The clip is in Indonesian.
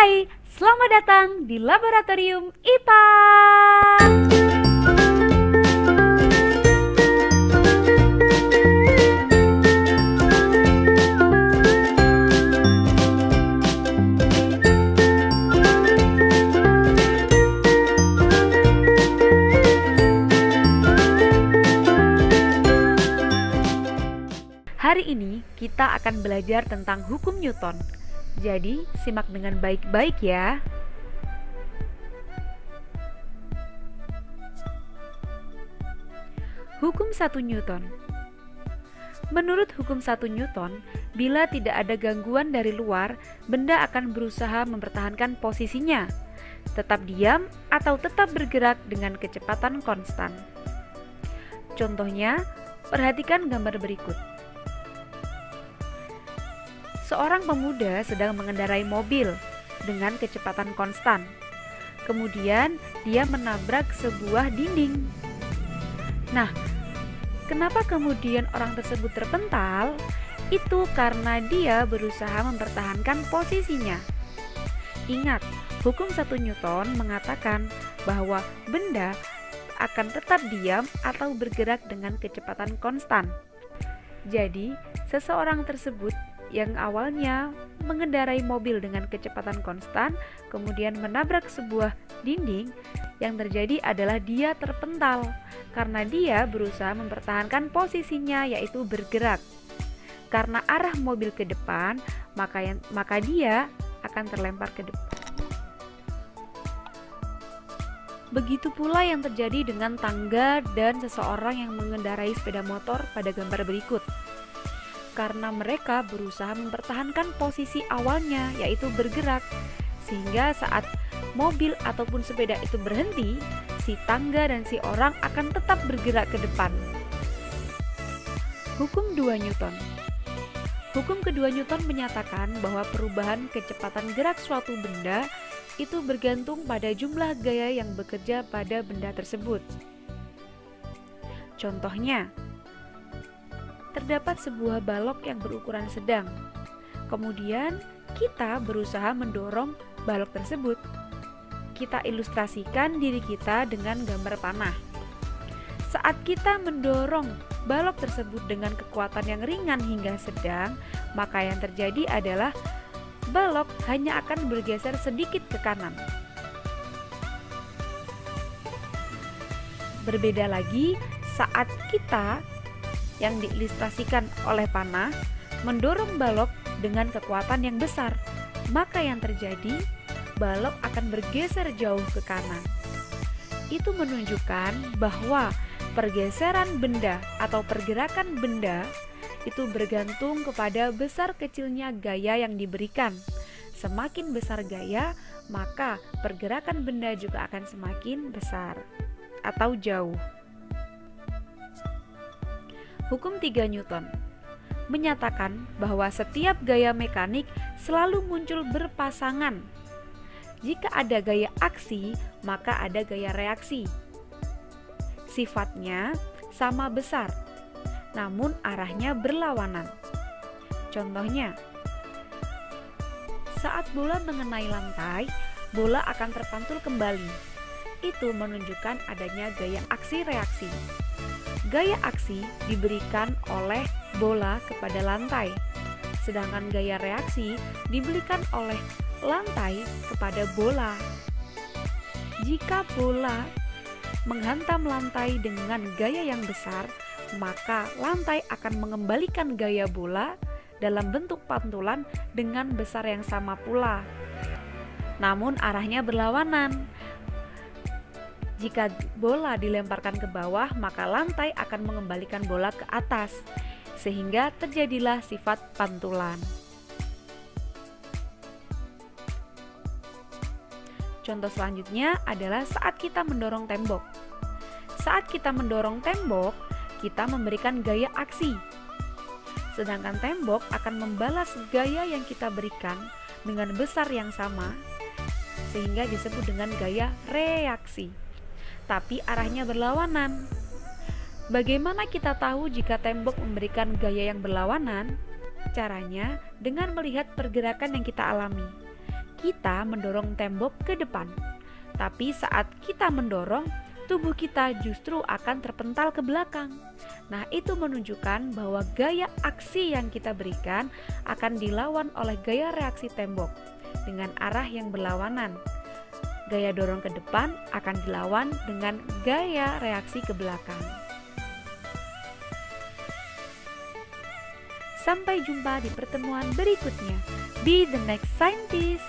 Hai, selamat datang di Laboratorium IPA. Hari ini kita akan belajar tentang hukum Newton. Jadi, simak dengan baik-baik ya. Hukum 1 Newton. Menurut hukum 1 Newton, bila tidak ada gangguan dari luar, benda akan berusaha mempertahankan posisinya, tetap diam atau tetap bergerak dengan kecepatan konstan. Contohnya, perhatikan gambar berikut. Seorang pemuda sedang mengendarai mobil dengan kecepatan konstan. Kemudian dia menabrak sebuah dinding. Nah, kenapa kemudian orang tersebut terpental? Itu karena dia berusaha mempertahankan posisinya. Ingat, hukum 1 Newton mengatakan bahwa benda akan tetap diam atau bergerak dengan kecepatan konstan. Jadi, seseorang tersebut yang awalnya mengendarai mobil dengan kecepatan konstan, kemudian menabrak sebuah dinding, yang terjadi adalah dia terpental karena dia berusaha mempertahankan posisinya, yaitu bergerak. Karena arah mobil ke depan, maka dia akan terlempar ke depan. Begitu pula yang terjadi dengan tangga dan seseorang yang mengendarai sepeda motor pada gambar berikut. Karena mereka berusaha mempertahankan posisi awalnya, yaitu bergerak, sehingga saat mobil ataupun sepeda itu berhenti, si tangga dan si orang akan tetap bergerak ke depan. Hukum 2 Newton. Hukum kedua Newton menyatakan bahwa perubahan kecepatan gerak suatu benda itu bergantung pada jumlah gaya yang bekerja pada benda tersebut. Contohnya, terdapat sebuah balok yang berukuran sedang. Kemudian, kita berusaha mendorong balok tersebut. Kita ilustrasikan diri kita dengan gambar panah. Saat kita mendorong balok tersebut dengan kekuatan yang ringan hingga sedang, maka yang terjadi adalah balok hanya akan bergeser sedikit ke kanan. Berbeda lagi saat kita yang diilustrasikan oleh panah mendorong balok dengan kekuatan yang besar, maka yang terjadi balok akan bergeser jauh ke kanan. Itu menunjukkan bahwa pergeseran benda atau pergerakan benda itu bergantung kepada besar kecilnya gaya yang diberikan. Semakin besar gaya, maka pergerakan benda juga akan semakin besar atau jauh. Hukum 3 Newton menyatakan bahwa setiap gaya mekanik selalu muncul berpasangan. Jika ada gaya aksi, maka ada gaya reaksi. Sifatnya sama besar, namun arahnya berlawanan. Contohnya, saat bola mengenai lantai, bola akan terpantul kembali. Itu menunjukkan adanya gaya aksi-reaksi. Gaya aksi diberikan oleh bola kepada lantai, sedangkan gaya reaksi diberikan oleh lantai kepada bola. Jika bola menghantam lantai dengan gaya yang besar, maka lantai akan mengembalikan gaya bola dalam bentuk pantulan dengan besar yang sama pula. Namun arahnya berlawanan. Jika bola dilemparkan ke bawah, maka lantai akan mengembalikan bola ke atas, sehingga terjadilah sifat pantulan. Contoh selanjutnya adalah saat kita mendorong tembok. Saat kita mendorong tembok, kita memberikan gaya aksi. Sedangkan tembok akan membalas gaya yang kita berikan dengan besar yang sama, sehingga disebut dengan gaya reaksi. Tapi arahnya berlawanan. Bagaimana kita tahu jika tembok memberikan gaya yang berlawanan? Caranya dengan melihat pergerakan yang kita alami. kita mendorong tembok ke depan. Tapi saat kita mendorong, tubuh kita justru akan terpental ke belakang. Nah, itu menunjukkan bahwa gaya aksi yang kita berikan akan dilawan oleh gaya reaksi tembok dengan arah yang berlawanan. Gaya dorong ke depan akan dilawan dengan gaya reaksi ke belakang. Sampai jumpa di pertemuan berikutnya. Be the next scientist.